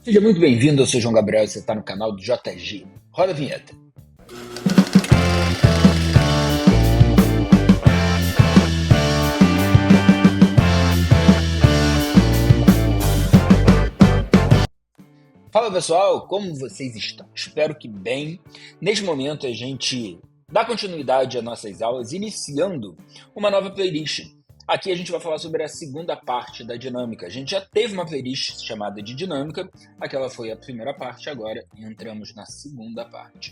Seja muito bem-vindo, eu sou João Gabriel e você está no canal do JG. Roda a vinheta. Fala pessoal, como vocês estão? Espero que bem. Neste momento a gente dá continuidade às nossas aulas, iniciando uma nova playlist. Aqui a gente vai falar sobre a segunda parte da dinâmica. A gente já teve uma playlist chamada de dinâmica, aquela foi a primeira parte, agora entramos na segunda parte.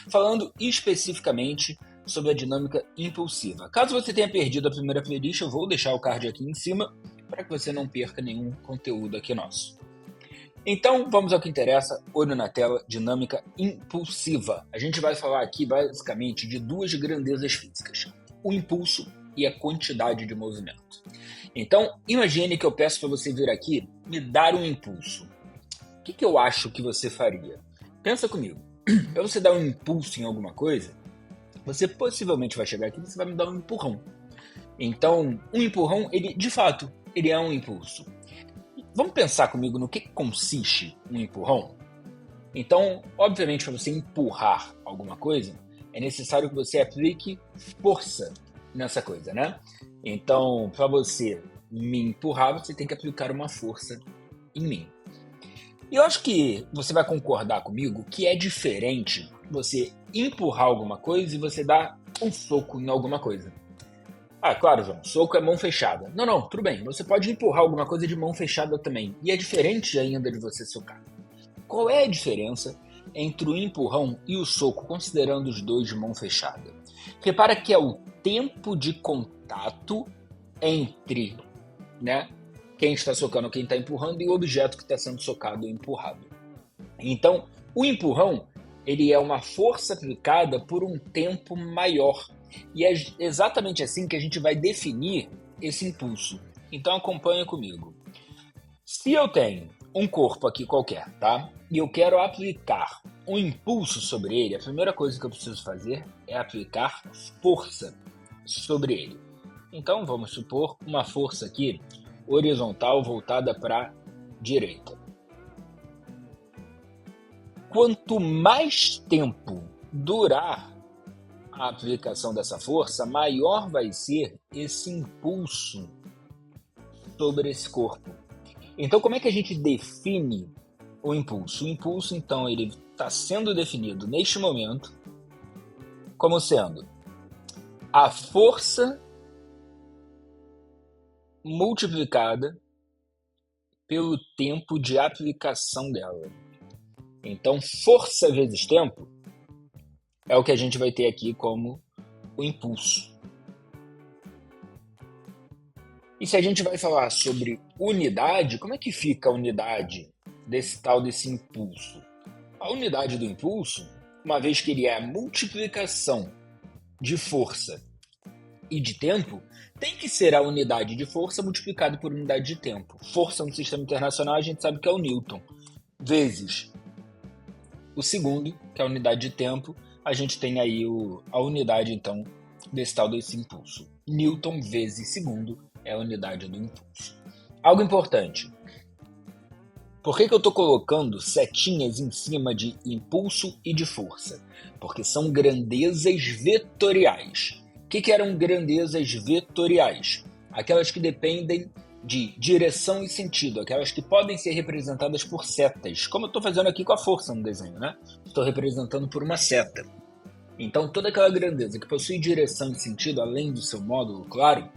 Falando especificamente sobre a dinâmica impulsiva. Caso você tenha perdido a primeira playlist, eu vou deixar o card aqui em cima para que você não perca nenhum conteúdo aqui nosso. Então, vamos ao que interessa, olho na tela, dinâmica impulsiva. A gente vai falar aqui basicamente de duas grandezas físicas, o impulso e a quantidade de movimento. Então, imagine que eu peço para você vir aqui me dar um impulso. O que eu acho que você faria? Pensa comigo. Para você dar um impulso em alguma coisa, você possivelmente vai chegar aqui e você vai me dar um empurrão. Então, um empurrão, ele de fato, ele é um impulso. Vamos pensar comigo no que consiste um empurrão? Então, obviamente, para você empurrar alguma coisa, é necessário que você aplique força nessa coisa, né? Então, para você me empurrar, você tem que aplicar uma força em mim. E eu acho que você vai concordar comigo que é diferente você empurrar alguma coisa e você dar um soco em alguma coisa. Ah, claro, João, soco é mão fechada. Não, tudo bem. Você pode empurrar alguma coisa de mão fechada também. E é diferente ainda de você socar. Qual é a diferença entre o empurrão e o soco, considerando os dois de mão fechada? Repara que é o tempo de contato entre, né, quem está socando, quem está empurrando e o objeto que está sendo socado ou empurrado. Então, o empurrão, ele é uma força aplicada por um tempo maior. E é exatamente assim que a gente vai definir esse impulso. Então acompanha comigo. Se eu tenho um corpo aqui qualquer, tá? E eu quero aplicar um impulso sobre ele, a primeira coisa que eu preciso fazer é aplicar força sobre ele. Então vamos supor uma força aqui horizontal voltada para a direita. Quanto mais tempo durar a aplicação dessa força, maior vai ser esse impulso sobre esse corpo. Então, como é que a gente define o impulso? O impulso, então, ele está sendo definido neste momento como sendo a força multiplicada pelo tempo de aplicação dela. Então, força vezes tempo é o que a gente vai ter aqui como o impulso. E se a gente vai falar sobre unidade, como é que fica a unidade desse impulso? A unidade do impulso, uma vez que ele é a multiplicação de força e de tempo, tem que ser a unidade de força multiplicada por unidade de tempo. Força no sistema internacional a gente sabe que é o Newton, vezes o segundo, que é a unidade de tempo, a gente tem aí a unidade, então, desse impulso. Newton vezes segundo é a unidade do impulso. Algo importante. Por que eu estou colocando setinhas em cima de impulso e de força? Porque são grandezas vetoriais. O que eram grandezas vetoriais? Aquelas que dependem de direção e sentido, aquelas que podem ser representadas por setas, como eu estou fazendo aqui com a força no desenho, né? Estou representando por uma seta. Então, toda aquela grandeza que possui direção e sentido, além do seu módulo, claro,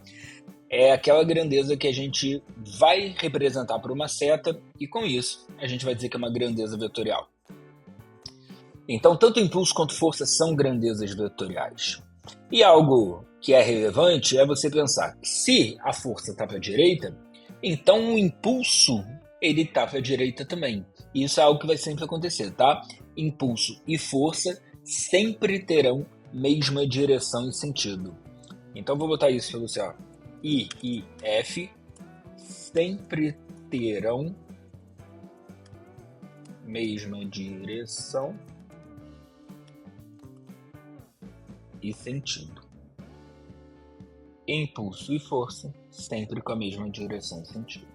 é aquela grandeza que a gente vai representar por uma seta e, com isso, a gente vai dizer que é uma grandeza vetorial. Então, tanto impulso quanto força são grandezas vetoriais. E algo que é relevante é você pensar que se a força está para a direita, então o impulso ele está para a direita também. E isso é algo que vai sempre acontecer, tá? Impulso e força sempre terão mesma direção e sentido. Então vou botar isso para você, ó. I e F sempre terão mesma direção e sentido. Impulso e força sempre com a mesma direção e sentido.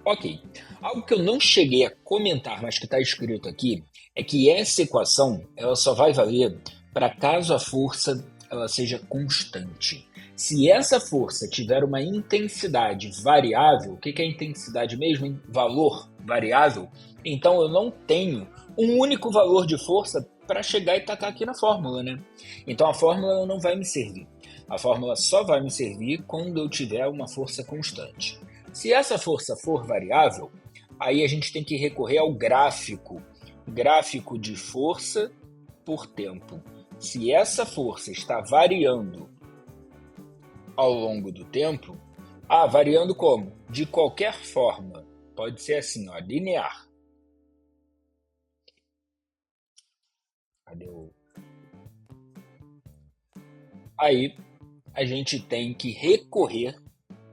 Ok. Algo que eu não cheguei a comentar, mas que está escrito aqui, é que essa equação ela só vai valer para caso a força ela seja constante. Se essa força tiver uma intensidade variável, o que é intensidade mesmo? Valor variável, então eu não tenho um único valor de força para chegar e tacar aqui na fórmula, né? Então a fórmula não vai me servir. A fórmula só vai me servir quando eu tiver uma força constante. Se essa força for variável, aí a gente tem que recorrer ao gráfico de força por tempo. Se essa força está variando ao longo do tempo, variando como? De qualquer forma. Pode ser assim, ó, linear. Cadê o... Aí a gente tem que recorrer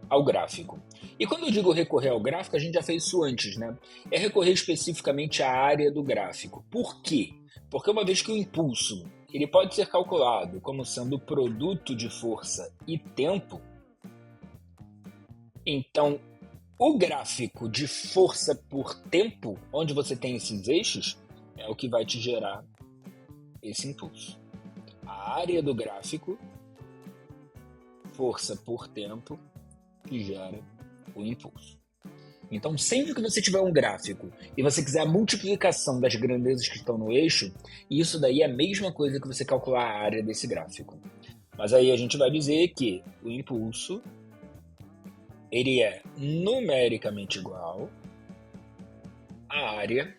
ao gráfico. E quando eu digo recorrer ao gráfico, a gente já fez isso antes, né? É recorrer especificamente à área do gráfico. Por quê? Porque uma vez que o impulso ele pode ser calculado como sendo o produto de força e tempo, então o gráfico de força por tempo, onde você tem esses eixos, é o que vai te gerar esse impulso. A área do gráfico, força por tempo, que gera o impulso. Então, sempre que você tiver um gráfico e você quiser a multiplicação das grandezas que estão no eixo, isso daí é a mesma coisa que você calcular a área desse gráfico. Mas aí a gente vai dizer que o impulso ele é numericamente igual à área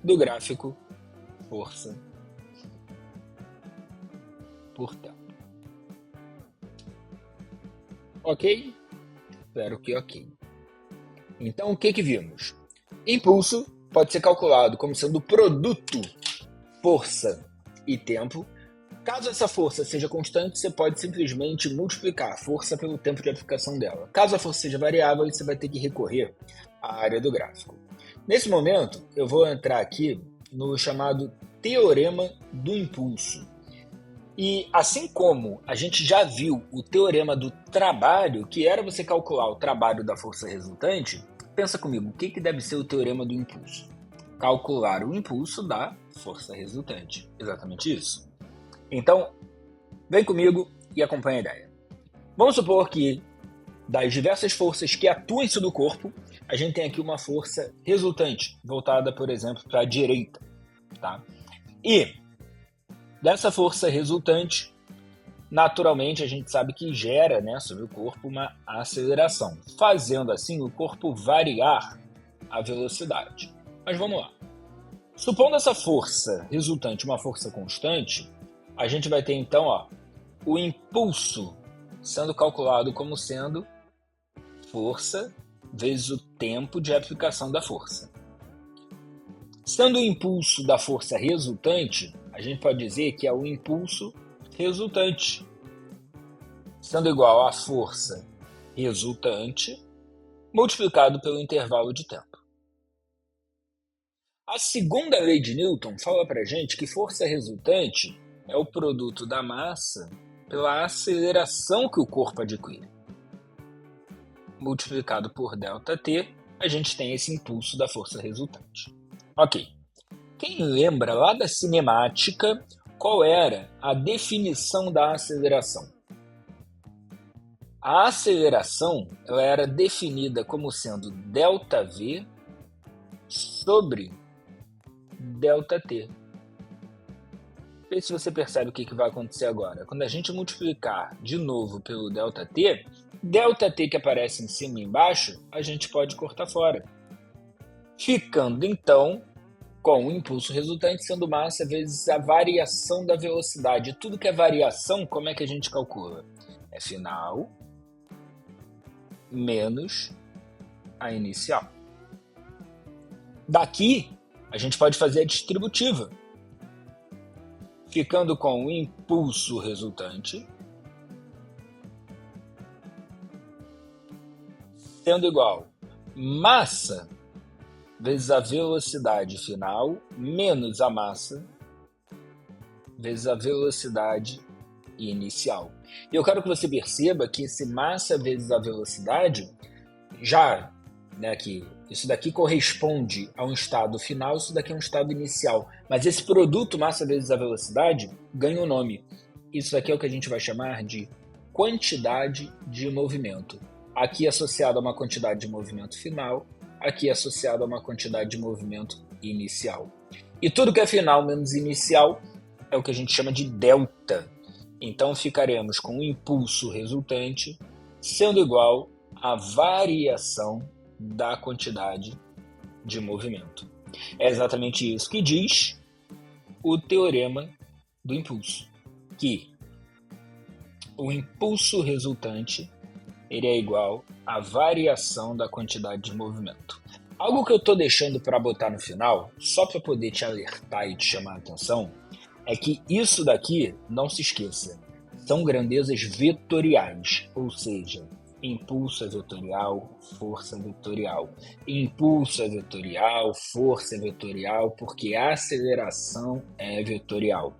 do gráfico força por tempo. Ok? Espero que ok. Então, o que vimos? Impulso pode ser calculado como sendo o produto força e tempo. Caso essa força seja constante, você pode simplesmente multiplicar a força pelo tempo de aplicação dela. Caso a força seja variável, você vai ter que recorrer à área do gráfico. Nesse momento, eu vou entrar aqui no chamado teorema do impulso. E assim como a gente já viu o teorema do trabalho, que era você calcular o trabalho da força resultante, pensa comigo, o que deve ser o teorema do impulso? Calcular o impulso da força resultante. Exatamente isso. Então, vem comigo e acompanha a ideia. Vamos supor que das diversas forças que atuam sobre o corpo, a gente tem aqui uma força resultante, voltada, por exemplo, para a direita. Tá? E dessa força resultante, naturalmente a gente sabe que gera, né, sobre o corpo uma aceleração, fazendo assim o corpo variar a velocidade. Mas vamos lá. Supondo essa força resultante uma força constante, a gente vai ter então o impulso sendo calculado como sendo força vezes o tempo de aplicação da força. Sendo o impulso da força resultante, a gente pode dizer que é o impulso resultante, sendo igual à força resultante multiplicado pelo intervalo de tempo. A segunda lei de Newton fala para a gente que força resultante é o produto da massa pela aceleração que o corpo adquire. Multiplicado por ΔT, a gente tem esse impulso da força resultante. Ok. Quem lembra lá da cinemática qual era a definição da aceleração? A aceleração ela era definida como sendo ΔV sobre ΔT. Vê se você percebe o que vai acontecer agora. Quando a gente multiplicar de novo pelo ΔT, ΔT que aparece em cima e embaixo, a gente pode cortar fora. Ficando então com o impulso resultante sendo massa vezes a variação da velocidade. Tudo que é variação, como é que a gente calcula? É final menos a inicial. Daqui, a gente pode fazer a distributiva, ficando com o impulso resultante sendo igual massa vezes a velocidade final menos a massa vezes a velocidade inicial. E eu quero que você perceba que esse massa vezes a velocidade, já, né, que isso daqui corresponde a um estado final, isso daqui é um estado inicial. Mas esse produto, massa vezes a velocidade, ganha um nome. Isso daqui é o que a gente vai chamar de quantidade de movimento. Aqui associado a uma quantidade de movimento final, aqui associado a uma quantidade de movimento inicial. E tudo que é final menos inicial é o que a gente chama de delta. Então ficaremos com o impulso resultante sendo igual à variação da quantidade de movimento. É exatamente isso que diz o teorema do impulso, que o impulso resultante ele é igual à variação da quantidade de movimento. Algo que eu estou deixando para botar no final, só para poder te alertar e te chamar a atenção, é que isso daqui, não se esqueça, são grandezas vetoriais, ou seja, impulso é vetorial, força é vetorial. Impulso é vetorial, força é vetorial, porque a aceleração é vetorial.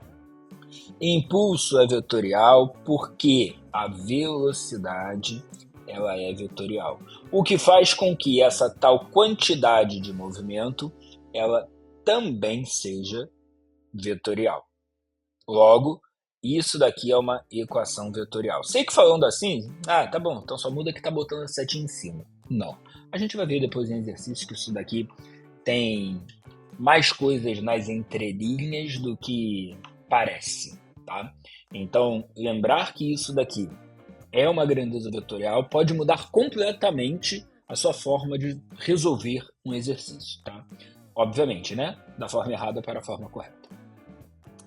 Impulso é vetorial porque a velocidade ela é vetorial. O que faz com que essa tal quantidade de movimento ela também seja vetorial. Logo, isso daqui é uma equação vetorial. Sei que falando assim, tá bom, então só muda que tá botando a setinha em cima. Não. A gente vai ver depois em exercício que isso daqui tem mais coisas nas entrelinhas do que parece, tá? Então, lembrar que isso daqui é uma grandeza vetorial pode mudar completamente a sua forma de resolver um exercício, tá? Obviamente, né? Da forma errada para a forma correta.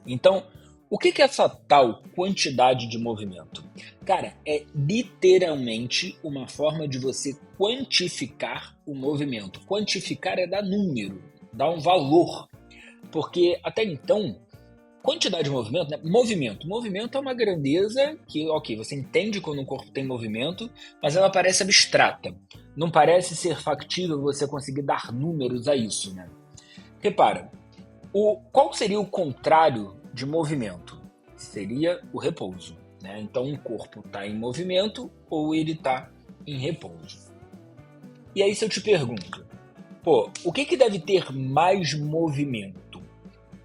Então, o que é essa tal quantidade de movimento? Cara, é literalmente uma forma de você quantificar o movimento. Quantificar é dar número, dar um valor. Porque até então, quantidade de movimento, né? Movimento é uma grandeza que, ok, você entende quando um corpo tem movimento, mas ela parece abstrata. Não parece ser factível você conseguir dar números a isso, né? Repara, qual seria o contrário de movimento? Seria o repouso, né? Então, um corpo está em movimento ou ele está em repouso. E aí, se eu te pergunto, o que deve ter mais movimento?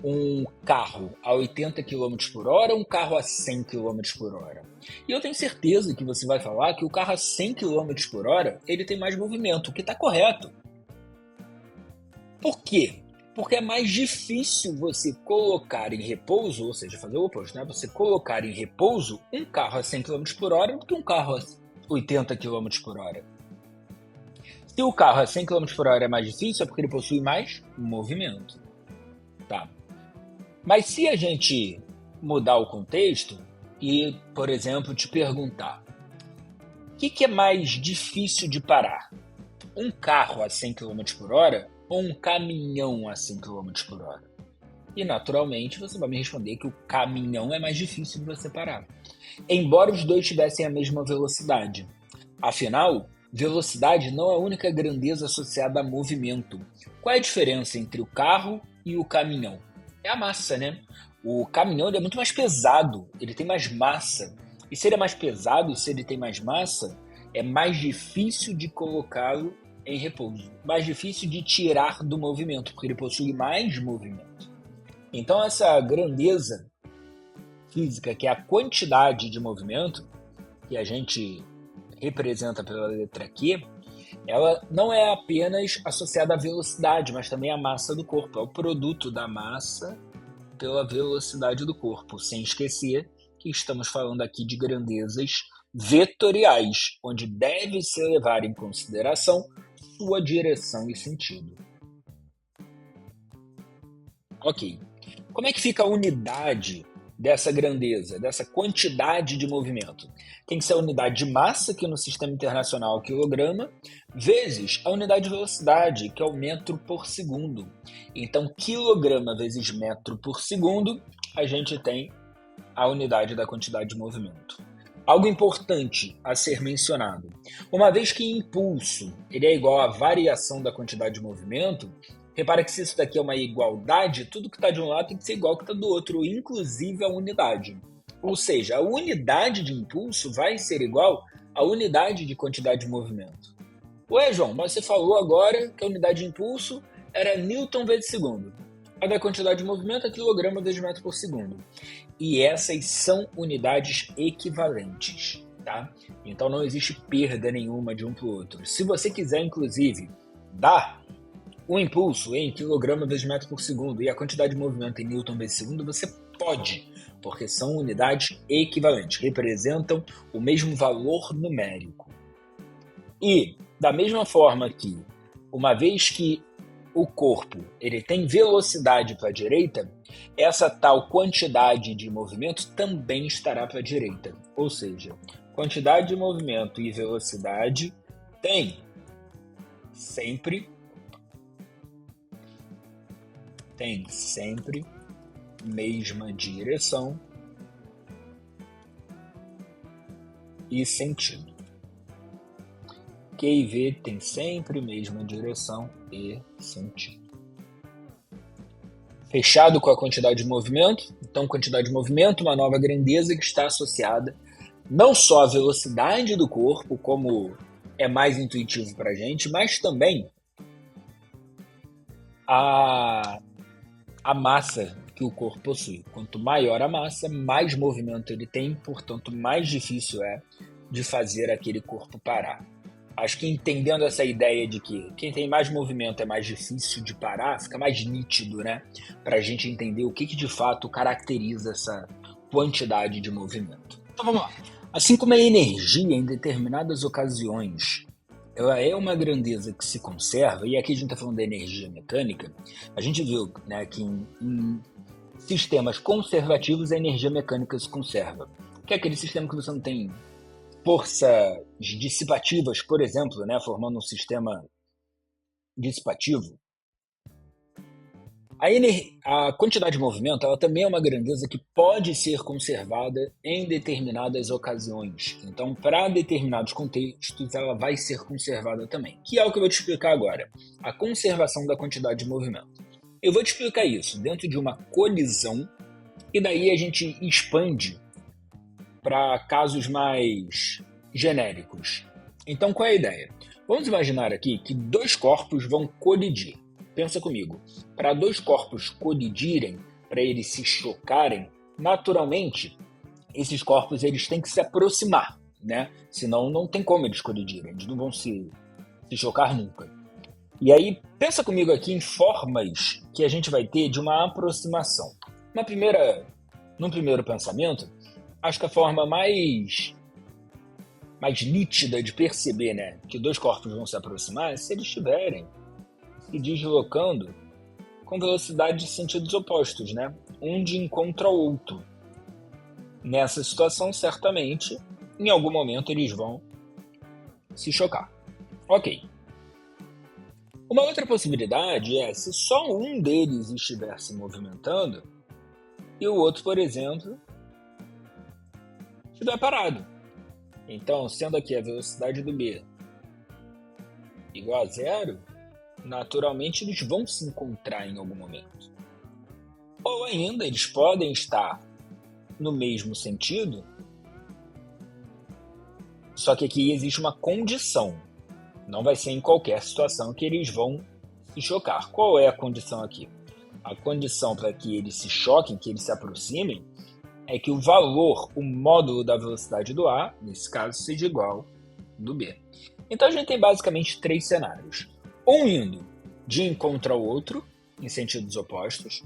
Um carro a 80 km por hora ou um carro a 100 km por hora? E eu tenho certeza que você vai falar que o carro a 100 km por hora ele tem mais movimento, o que está correto. Por quê? Porque é mais difícil você colocar em repouso, ou seja, fazer o oposto, né? Você colocar em repouso um carro a 100 km por hora do que um carro a 80 km por hora. Se o carro a 100 km por hora é mais difícil, é porque ele possui mais movimento. Tá? Mas se a gente mudar o contexto e, por exemplo, te perguntar o que é mais difícil de parar? Um carro a 100 km por hora ou um caminhão a 100 km por hora? E, naturalmente, você vai me responder que o caminhão é mais difícil de você parar. Embora os dois tivessem a mesma velocidade. Afinal, velocidade não é a única grandeza associada a movimento. Qual é a diferença entre o carro e o caminhão? É a massa, né? O caminhão ele é muito mais pesado, ele tem mais massa. E se ele é mais pesado, se ele tem mais massa, é mais difícil de colocá-lo em repouso. Mais difícil de tirar do movimento, porque ele possui mais movimento. Então essa grandeza física, que é a quantidade de movimento, que a gente representa pela letra Q, ela não é apenas associada à velocidade, mas também à massa do corpo. É o produto da massa pela velocidade do corpo, sem esquecer que estamos falando aqui de grandezas vetoriais, onde deve-se levar em consideração sua direção e sentido. Ok. Como é que fica a unidade dessa grandeza, dessa quantidade de movimento? Tem que ser a unidade de massa, que no sistema internacional é o quilograma, vezes a unidade de velocidade, que é o metro por segundo. Então, quilograma vezes metro por segundo, a gente tem a unidade da quantidade de movimento. Algo importante a ser mencionado. Uma vez que impulso ele é igual à variação da quantidade de movimento, repara que se isso daqui é uma igualdade, tudo que está de um lado tem que ser igual ao que está do outro, inclusive a unidade. Ou seja, a unidade de impulso vai ser igual à unidade de quantidade de movimento. Ué, João, mas você falou agora que a unidade de impulso era Newton vezes segundo. A da quantidade de movimento é quilograma vezes metro por segundo. E essas são unidades equivalentes, tá? Então não existe perda nenhuma de um para o outro. Se você quiser, inclusive, dar o impulso em quilograma vezes metro por segundo e a quantidade de movimento em Newton vezes segundo, você pode, porque são unidades equivalentes, representam o mesmo valor numérico. E, da mesma forma que, uma vez que o corpo ele tem velocidade para a direita, essa tal quantidade de movimento também estará para a direita. Ou seja, quantidade de movimento e velocidade tem sempre mesma direção e sentido. Q e V tem sempre mesma direção e sentido. Fechado com a quantidade de movimento? Então, quantidade de movimento, uma nova grandeza que está associada não só à velocidade do corpo, como é mais intuitivo para a gente, mas também a massa que o corpo possui. Quanto maior a massa, mais movimento ele tem, portanto, mais difícil é de fazer aquele corpo parar. Acho que entendendo essa ideia de que quem tem mais movimento é mais difícil de parar, fica mais nítido, né? Para a gente entender o que de fato caracteriza essa quantidade de movimento. Então vamos lá. Assim como a energia em determinadas ocasiões ela é uma grandeza que se conserva, e aqui a gente está falando da energia mecânica, a gente viu, né, que em sistemas conservativos a energia mecânica se conserva. Que é aquele sistema que você não tem forças dissipativas, por exemplo, né, formando um sistema dissipativo. A quantidade de movimento ela também é uma grandeza que pode ser conservada em determinadas ocasiões. Então, para determinados contextos, ela vai ser conservada também. Que é o que eu vou te explicar agora. A conservação da quantidade de movimento. Eu vou te explicar isso dentro de uma colisão e daí a gente expande para casos mais genéricos. Então, qual é a ideia? Vamos imaginar aqui que dois corpos vão colidir. Pensa comigo, para dois corpos colidirem, para eles se chocarem, naturalmente, esses corpos eles têm que se aproximar, né? Senão não tem como eles colidirem, eles não vão se chocar nunca. E aí, pensa comigo aqui em formas que a gente vai ter de uma aproximação. Num primeiro pensamento, acho que a forma mais nítida de perceber, né, que dois corpos vão se aproximar é se eles estiverem se deslocando com velocidade de sentidos opostos, né? Um de encontro ao outro. Nessa situação, certamente, em algum momento eles vão se chocar. Ok. Uma outra possibilidade é se só um deles estiver se movimentando e o outro, por exemplo, estiver parado. Então, sendo aqui a velocidade do B igual a zero, naturalmente eles vão se encontrar em algum momento. Ou ainda, eles podem estar no mesmo sentido, só que aqui existe uma condição. Não vai ser em qualquer situação que eles vão se chocar. Qual é a condição aqui? A condição para que eles se choquem, que eles se aproximem, é que o valor, o módulo da velocidade do A, nesse caso, seja igual ao do B. Então a gente tem basicamente três cenários. Um indo de encontro ao outro, em sentidos opostos,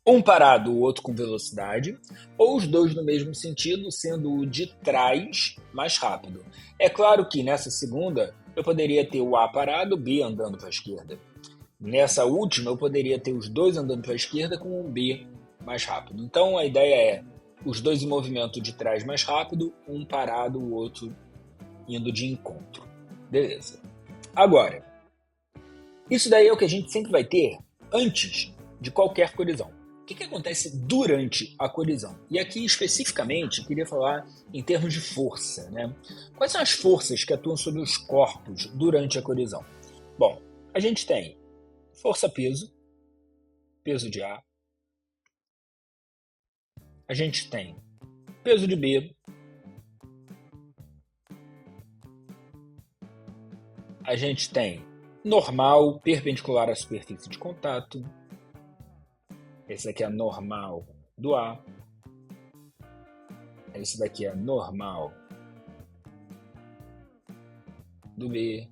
um parado, o outro com velocidade, ou os dois no mesmo sentido, sendo o de trás mais rápido. É claro que nessa segunda eu poderia ter o A parado, o B andando para a esquerda. Nessa última eu poderia ter os dois andando para a esquerda com o B mais rápido. Então a ideia é os dois em movimento de trás mais rápido, um parado, o outro indo de encontro. Beleza. Agora, isso daí é o que a gente sempre vai ter antes de qualquer colisão. O que acontece durante a colisão? E aqui, especificamente, eu queria falar em termos de força, né? Quais são as forças que atuam sobre os corpos durante a colisão? Bom, a gente tem força-peso, peso de ar. A gente tem peso de B, a gente tem normal perpendicular à superfície de contato. Esse aqui é normal do A. Esse daqui é normal do B.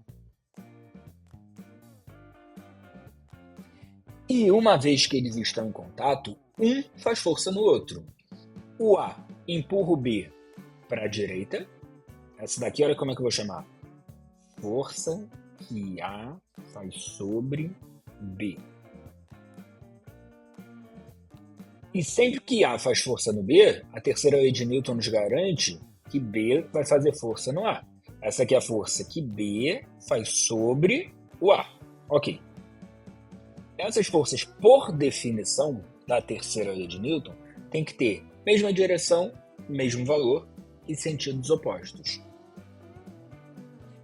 E uma vez que eles estão em contato, um faz força no outro. O A empurra o B para a direita. Essa daqui, olha como é que eu vou chamar. Força que A faz sobre B. E sempre que A faz força no B, a terceira lei de Newton nos garante que B vai fazer força no A. Essa aqui é a força que B faz sobre o A. Ok. Essas forças, por definição da terceira lei de Newton, têm que ter mesma direção, mesmo valor e sentidos opostos.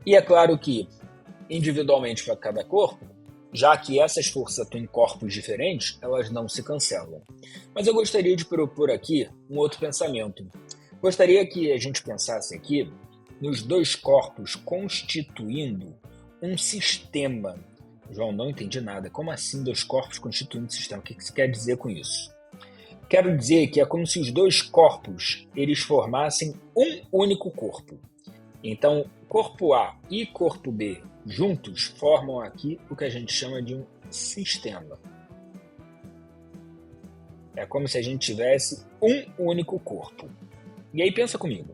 E é claro que, individualmente para cada corpo, já que essas forças atuam em corpos diferentes, elas não se cancelam. Mas eu gostaria de propor aqui um outro pensamento. Gostaria que a gente pensasse aqui nos dois corpos constituindo um sistema. João, não entendi nada. Como assim dois corpos constituindo um sistema? O que você quer dizer com isso? Quero dizer que é como se os dois corpos eles formassem um único corpo. Então, corpo A e corpo B juntos formam aqui o que a gente chama de um sistema. É como se a gente tivesse um único corpo. E aí pensa comigo.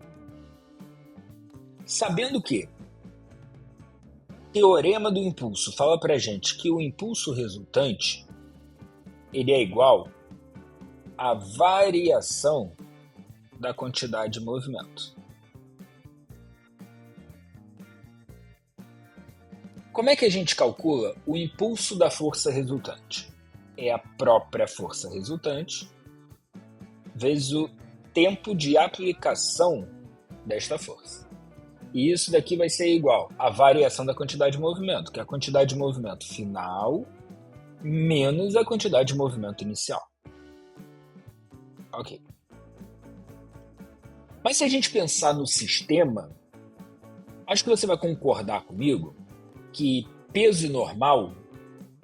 Sabendo que teorema do impulso fala pra gente que o impulso resultante ele é igual à variação da quantidade de movimento. Como é que a gente calcula o impulso da força resultante? É a própria força resultante vezes o tempo de aplicação desta força. E isso daqui vai ser igual à variação da quantidade de movimento, que é a quantidade de movimento final menos a quantidade de movimento inicial. Ok. Mas se a gente pensar no sistema, acho que você vai concordar comigo que peso e normal,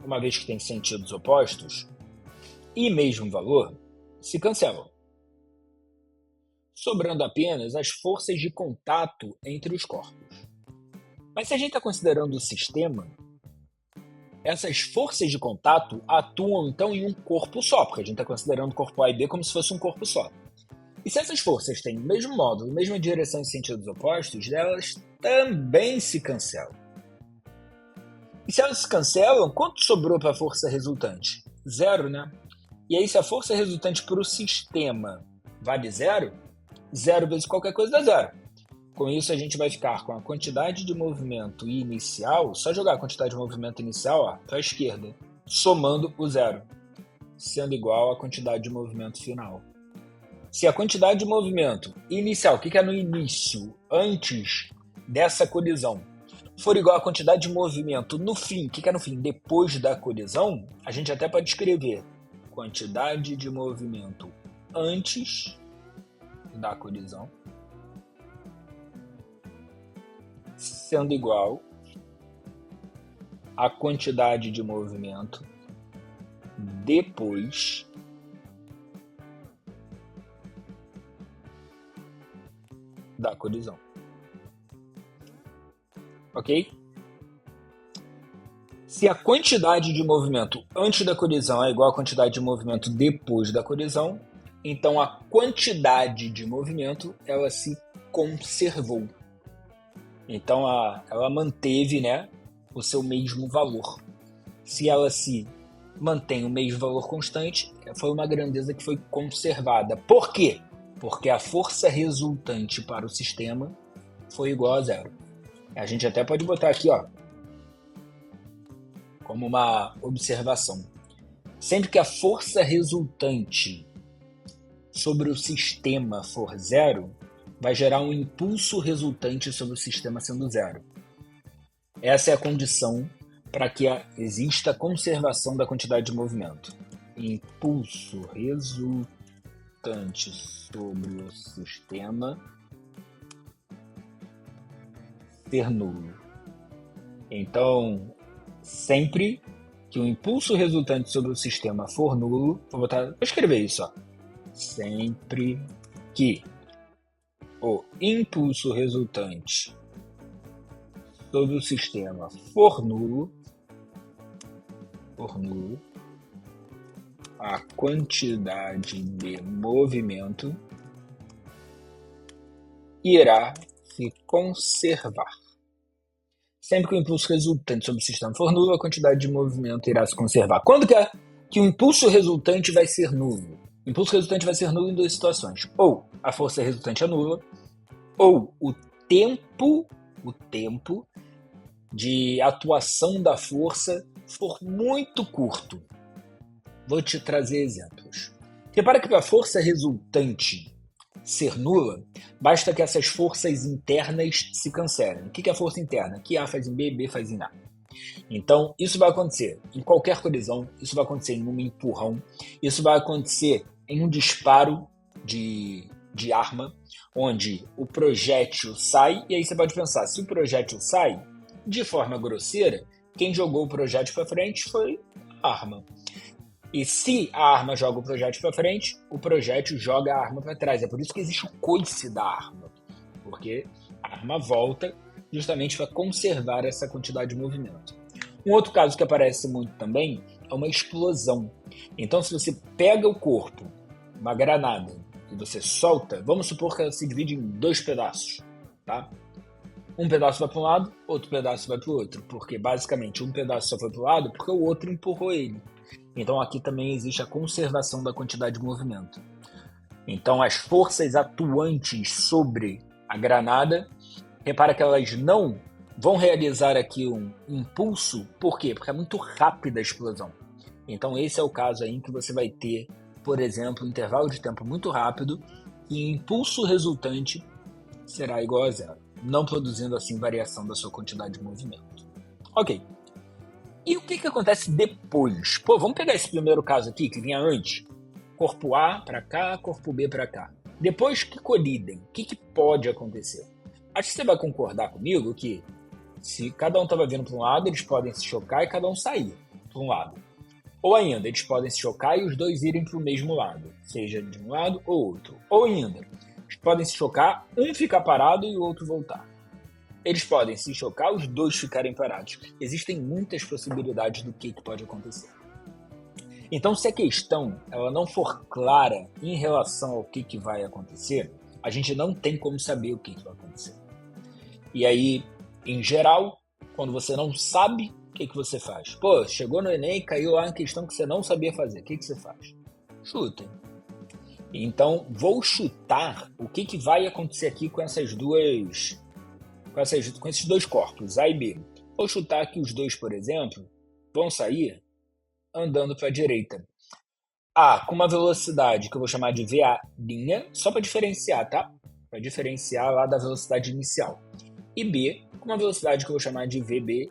uma vez que tem sentidos opostos, e mesmo valor, se cancelam, sobrando apenas as forças de contato entre os corpos. Mas se a gente está considerando o sistema, essas forças de contato atuam então em um corpo só, porque a gente está considerando o corpo A e B como se fosse um corpo só. E se essas forças têm o mesmo módulo, mesma direção e sentidos opostos, elas também se cancelam. E se elas se cancelam, quanto sobrou para a força resultante? Zero, né? E aí, se a força resultante para o sistema vale zero, zero vezes qualquer coisa dá zero. Com isso, a gente vai ficar com a quantidade de movimento inicial, só jogar a quantidade de movimento inicial para a esquerda, somando o zero, sendo igual à quantidade de movimento final. Se a quantidade de movimento inicial, o que é no início, antes dessa colisão, for igual à quantidade de movimento no fim, o que é no fim, depois da colisão, a gente até pode escrever quantidade de movimento antes da colisão sendo igual à quantidade de movimento depois da colisão. Ok? Se a quantidade de movimento antes da colisão é igual à quantidade de movimento depois da colisão, então a quantidade de movimento ela se conservou. Então ela manteve, né, o seu mesmo valor. Se ela se mantém o mesmo valor constante, foi uma grandeza que foi conservada. Por quê? Porque a força resultante para o sistema foi igual a zero. A gente até pode botar aqui, ó, como uma observação. Sempre que a força resultante sobre o sistema for zero, vai gerar um impulso resultante sobre o sistema sendo zero. Essa é a condição para que exista conservação da quantidade de movimento. Impulso resultante resultante sobre o sistema ser nulo. Então, sempre que o impulso resultante sobre o sistema for nulo, vou escrever isso, ó. Sempre que o impulso resultante sobre o sistema for nulo, a quantidade de movimento irá se conservar. Sempre que o impulso resultante sobre o sistema for nulo, a quantidade de movimento irá se conservar. Quando que o impulso resultante vai ser nulo? O impulso resultante vai ser nulo em duas situações. Ou a força resultante é nula, ou o tempo de atuação da força for muito curto. Vou te trazer exemplos. Repara que para a força resultante ser nula, basta que essas forças internas se cancelem. O que é a força interna? Que A faz em B, B faz em A. Então, isso vai acontecer em qualquer colisão, isso vai acontecer em um empurrão, isso vai acontecer em um disparo de arma, onde o projétil sai, e aí você pode pensar, se o projétil sai, de forma grosseira, quem jogou o projétil para frente foi a arma. E se a arma joga o projétil para frente, o projétil joga a arma para trás. É por isso que existe o coice da arma, porque a arma volta justamente para conservar essa quantidade de movimento. Um outro caso que aparece muito também é uma explosão. Então, se você pega o corpo, uma granada, e você solta, vamos supor que ela se divide em dois pedaços, tá? Um pedaço vai para um lado, outro pedaço vai para o outro, porque basicamente um pedaço só foi para o lado porque o outro empurrou ele. Então aqui também existe a conservação da quantidade de movimento. Então as forças atuantes sobre a granada, repara que elas não vão realizar aqui um impulso, por quê? Porque é muito rápida a explosão. Então esse é o caso aí em que você vai ter, por exemplo, um intervalo de tempo muito rápido e o impulso resultante será igual a zero, não produzindo assim variação da sua quantidade de movimento. Ok. E o que acontece depois? Vamos pegar esse primeiro caso aqui, que vinha antes. Corpo A para cá, corpo B para cá. Depois que colidem, o que pode acontecer? Acho que você vai concordar comigo que se cada um estava vindo para um lado, eles podem se chocar e cada um sair para um lado. Ou ainda, eles podem se chocar e os dois irem para o mesmo lado, seja de um lado ou outro. Ou ainda, eles podem se chocar, um ficar parado e o outro voltar. Eles podem se chocar, os dois ficarem parados. Existem muitas possibilidades do que pode acontecer. Então, se a questão ela não for clara em relação ao que vai acontecer, a gente não tem como saber o que vai acontecer. E aí, em geral, quando você não sabe, o que você faz? Chegou no Enem e caiu lá em questão que você não sabia fazer. O que você faz? Chuta. Então, vou chutar o que vai acontecer aqui com esses dois corpos, A e B. Vou chutar que os dois, por exemplo, vão sair andando para a direita. A com uma velocidade que eu vou chamar de VA', só para diferenciar, tá? Para diferenciar lá da velocidade inicial. E B com uma velocidade que eu vou chamar de VB'.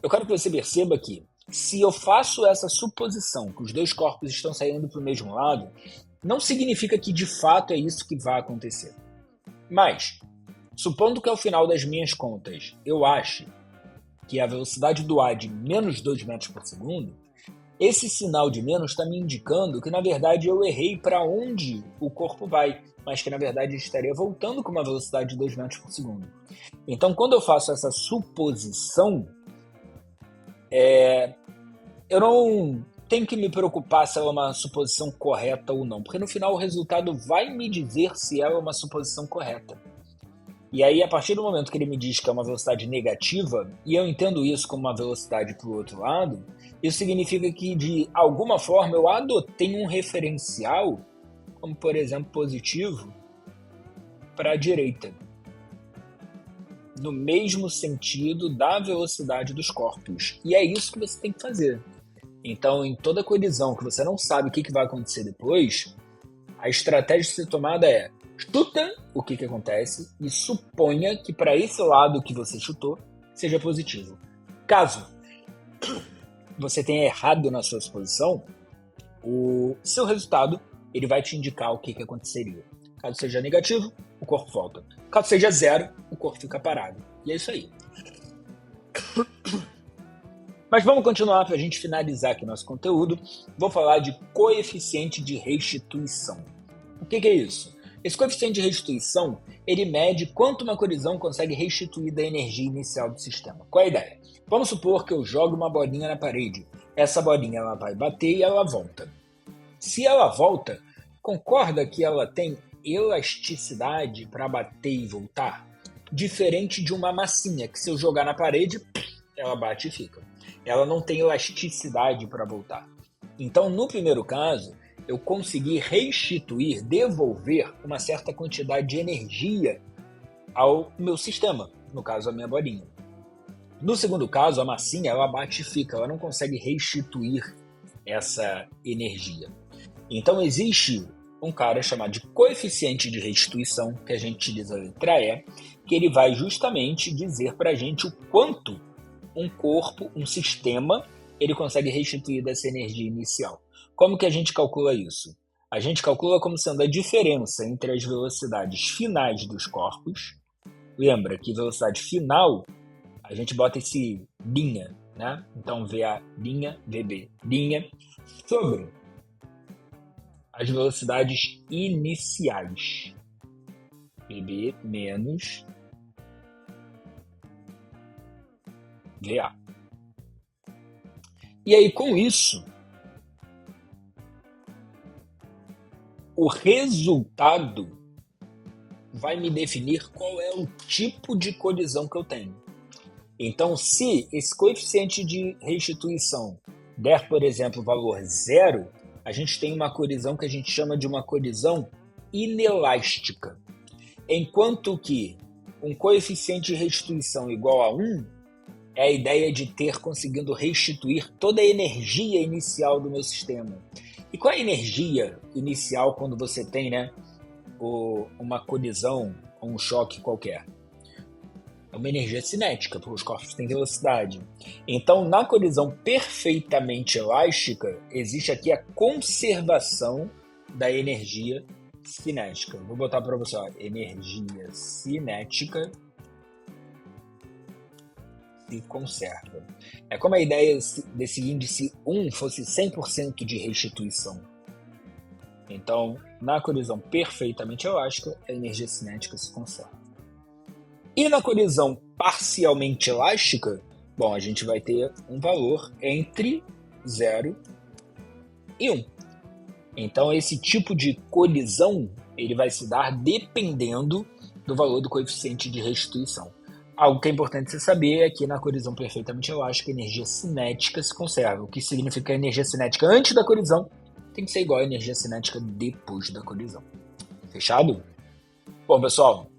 Eu quero que você perceba que, se eu faço essa suposição que os dois corpos estão saindo para o mesmo lado, não significa que de fato é isso que vai acontecer. Mas, supondo que ao final das minhas contas eu ache que a velocidade do A é de menos 2 metros por segundo, esse sinal de menos está me indicando que, na verdade, eu errei para onde o corpo vai, mas que, na verdade, estaria voltando com uma velocidade de 2 metros por segundo. Então, quando eu faço essa suposição, eu não tenho que me preocupar se ela é uma suposição correta ou não, porque no final o resultado vai me dizer se ela é uma suposição correta. E aí, a partir do momento que ele me diz que é uma velocidade negativa, e eu entendo isso como uma velocidade para o outro lado, isso significa que, de alguma forma, eu adotei um referencial, como, por exemplo, positivo, para a direita, no mesmo sentido da velocidade dos corpos. E é isso que você tem que fazer. Então, em toda colisão que você não sabe o que vai acontecer depois, a estratégia a ser tomada é: chuta o que acontece e suponha que para esse lado que você chutou seja positivo. Caso você tenha errado na sua suposição, o seu resultado ele vai te indicar o que aconteceria. Caso seja negativo, o corpo volta. Caso seja zero, o corpo fica parado. E é isso aí. Mas vamos continuar para a gente finalizar aqui nosso conteúdo. Vou falar de coeficiente de restituição. O que é isso? Esse coeficiente de restituição, ele mede quanto uma colisão consegue restituir da energia inicial do sistema. Qual é a ideia? Vamos supor que eu jogo uma bolinha na parede. Essa bolinha ela vai bater e ela volta. Se ela volta, concorda que ela tem elasticidade para bater e voltar? Diferente de uma massinha, que se eu jogar na parede, ela bate e fica. Ela não tem elasticidade para voltar. Então, no primeiro caso, eu consegui restituir, devolver uma certa quantidade de energia ao meu sistema, no caso, a minha bolinha. No segundo caso, a massinha, ela bate e fica, ela não consegue restituir essa energia. Então, existe um cara chamado de coeficiente de restituição, que a gente utiliza a letra E, que ele vai justamente dizer para a gente o quanto um corpo, um sistema, ele consegue restituir dessa energia inicial. Como que a gente calcula isso? A gente calcula como sendo a diferença entre as velocidades finais dos corpos. Lembra que velocidade final, a gente bota esse linha, né? Então, VA linha, VB linha, sobre as velocidades iniciais. VB menos VA. E aí, com isso, o resultado vai me definir qual é o tipo de colisão que eu tenho. Então, se esse coeficiente de restituição der, por exemplo, o valor 0, a gente tem uma colisão que a gente chama de uma colisão inelástica. Enquanto que um coeficiente de restituição igual a 1 é a ideia de ter conseguido restituir toda a energia inicial do meu sistema. E qual é a energia inicial quando você tem, né, uma colisão ou um choque qualquer? É uma energia cinética, porque os corpos têm velocidade. Então, na colisão perfeitamente elástica, existe aqui a conservação da energia cinética. Vou botar para você, ó, energia cinética se conserva. É como a ideia desse índice 1 fosse 100% de restituição. Então, na colisão perfeitamente elástica, a energia cinética se conserva. E na colisão parcialmente elástica, bom, a gente vai ter um valor entre 0 e 1. Então, esse tipo de colisão ele vai se dar dependendo do valor do coeficiente de restituição. Algo que é importante você saber é que na colisão perfeitamente elástica, a energia cinética se conserva. O que significa que a energia cinética antes da colisão tem que ser igual à energia cinética depois da colisão. Fechado? Bom, pessoal,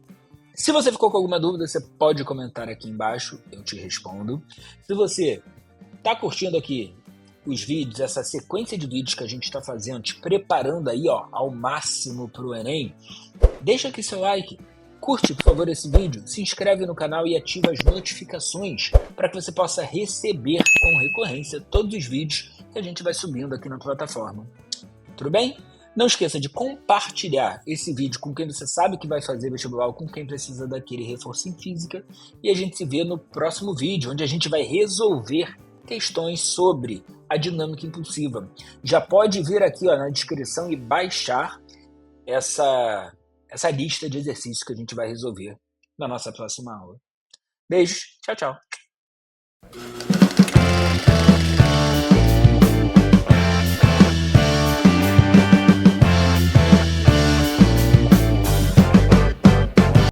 se você ficou com alguma dúvida, você pode comentar aqui embaixo, eu te respondo. Se você está curtindo aqui os vídeos, essa sequência de vídeos que a gente está fazendo, te preparando aí ó, ao máximo para o Enem, deixa aqui seu like. Curte, por favor, esse vídeo, se inscreve no canal e ativa as notificações para que você possa receber com recorrência todos os vídeos que a gente vai subindo aqui na plataforma. Tudo bem? Não esqueça de compartilhar esse vídeo com quem você sabe que vai fazer vestibular ou com quem precisa daquele reforço em física. E a gente se vê no próximo vídeo, onde a gente vai resolver questões sobre a dinâmica impulsiva. Já pode vir aqui ó, na descrição e baixar essa lista de exercícios que a gente vai resolver na nossa próxima aula. Beijos, tchau, tchau.